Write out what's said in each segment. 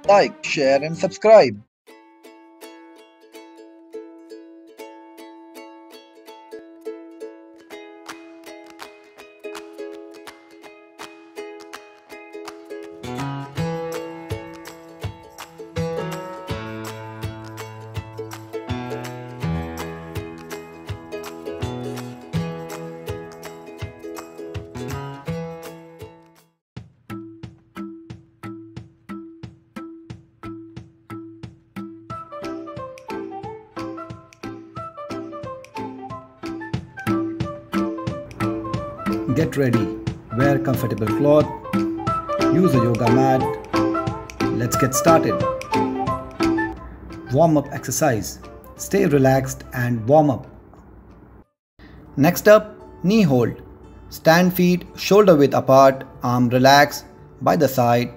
like, share, and subscribe. Get ready, wear comfortable cloth, use a yoga mat. Let's get started. Warm up exercise. Stay relaxed and warm up. Next up, knee hold. Stand feet shoulder width apart, arm relaxed by the side.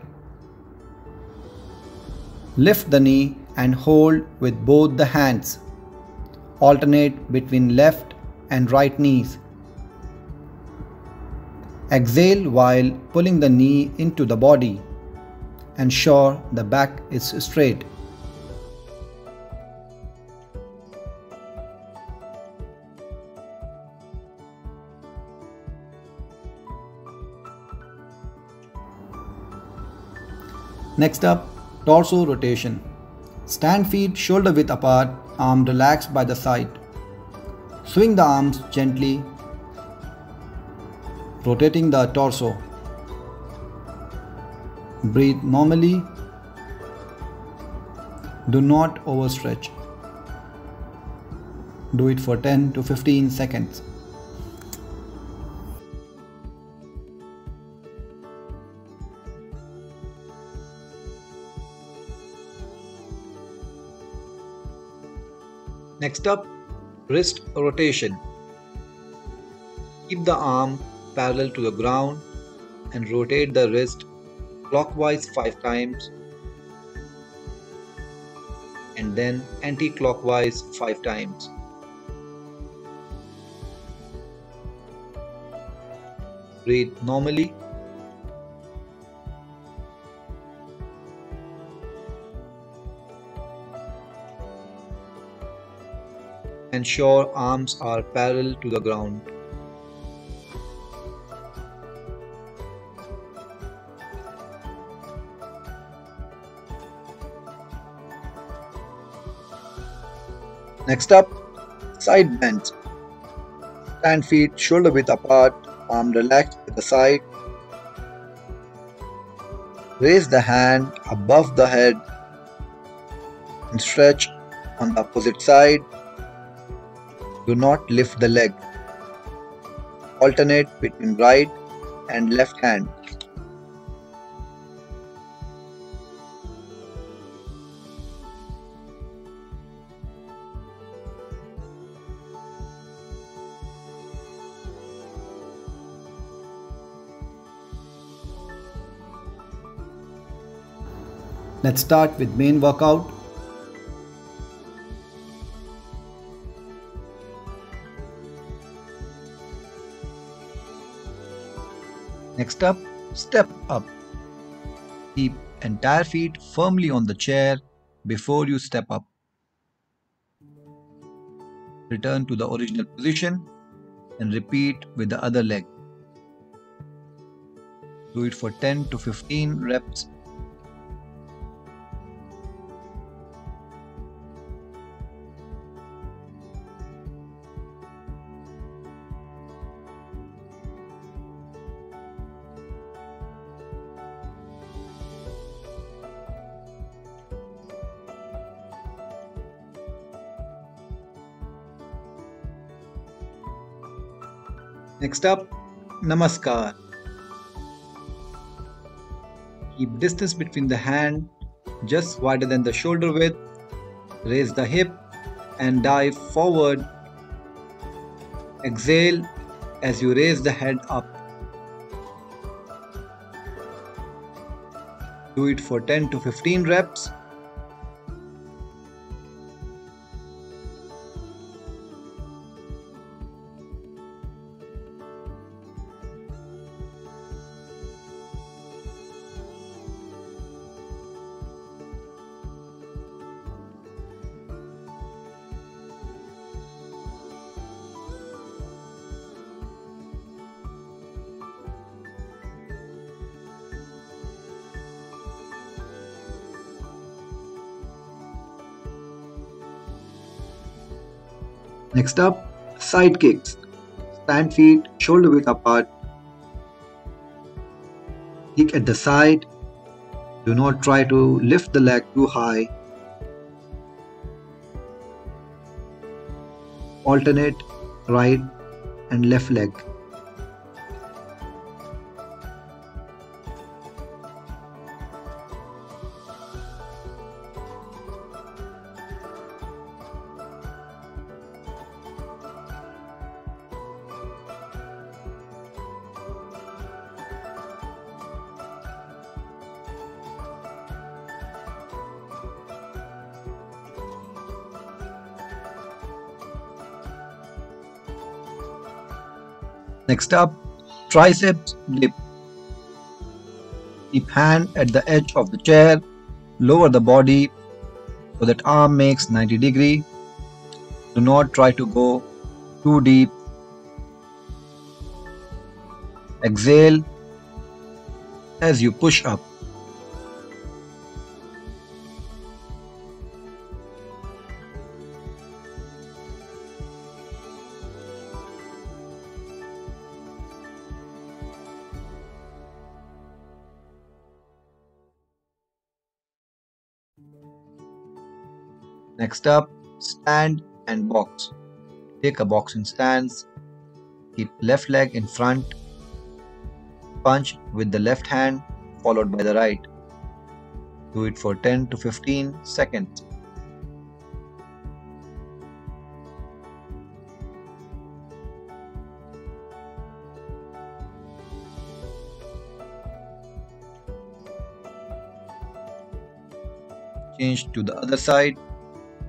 Lift the knee and hold with both the hands. Alternate between left and right knees. Exhale while pulling the knee into the body. Ensure the back is straight. Next up, torso rotation. Stand feet shoulder width apart, arm relaxed by the side. Swing the arms gently, rotating the torso. Breathe normally. Do not overstretch. Do it for 10 to 15 seconds. Next up, wrist rotation. Keep the arm parallel to the ground and rotate the wrist clockwise 5 times and then anti-clockwise 5 times. Breathe normally. Ensure arms are parallel to the ground. Next up, side bends. Stand feet shoulder width apart, arm relaxed to the side. Raise the hand above the head and stretch on the opposite side. Do not lift the leg. Alternate between right and left hand. Let's start with main workout. Next up, step up. Keep entire feet firmly on the chair before you step up. Return to the original position and repeat with the other leg. Do it for 10 to 15 reps. Next up, Namaskar. Keep distance between the hand just wider than the shoulder width. Raise the hip and dive forward. Exhale as you raise the head up. Do it for 10 to 15 reps. Next up, side kicks. Stand feet shoulder width apart. Kick at the side. Do not try to lift the leg too high. Alternate right and left leg. Next up, triceps dip. Keep hand at the edge of the chair, lower the body so that arm makes 90 degree. Do not try to go too deep. Exhale as you push up. Next up, stand and box. Take a boxing stance. Keep left leg in front. Punch with the left hand followed by the right. Do it for 10 to 15 seconds. Change to the other side.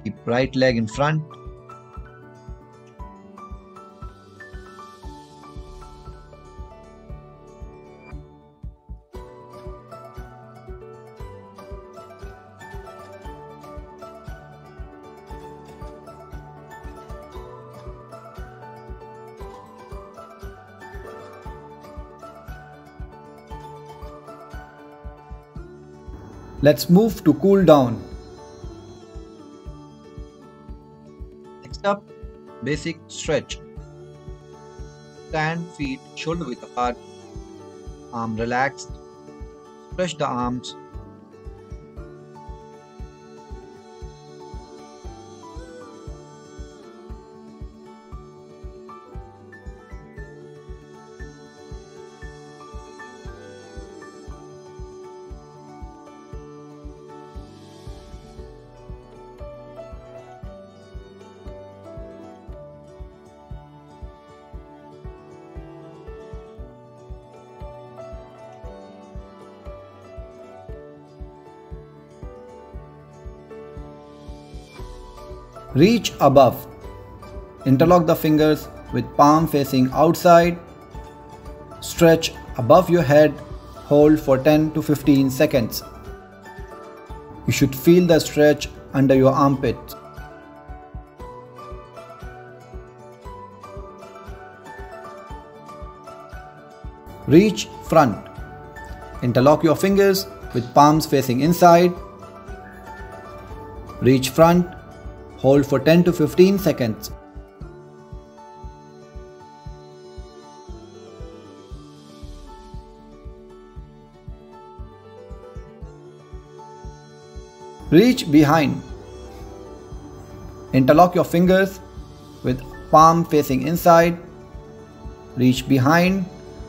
Keep right leg in front. Let's move to cool down. Next up, basic stretch. Stand feet shoulder width apart, arm relaxed, stretch the arms. Reach above. Interlock the fingers with palm facing outside. Stretch above your head. Hold for 10 to 15 seconds. You should feel the stretch under your armpits. Reach front. Interlock your fingers with palms facing inside. Reach front. Hold for 10 to 15 seconds. Reach behind. Interlock your fingers with palm facing inside. Reach behind.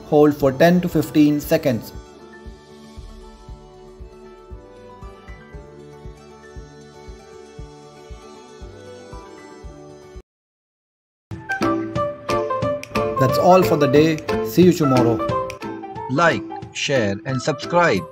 Hold for 10 to 15 seconds. That's all for the day. See you tomorrow. Like, share and subscribe.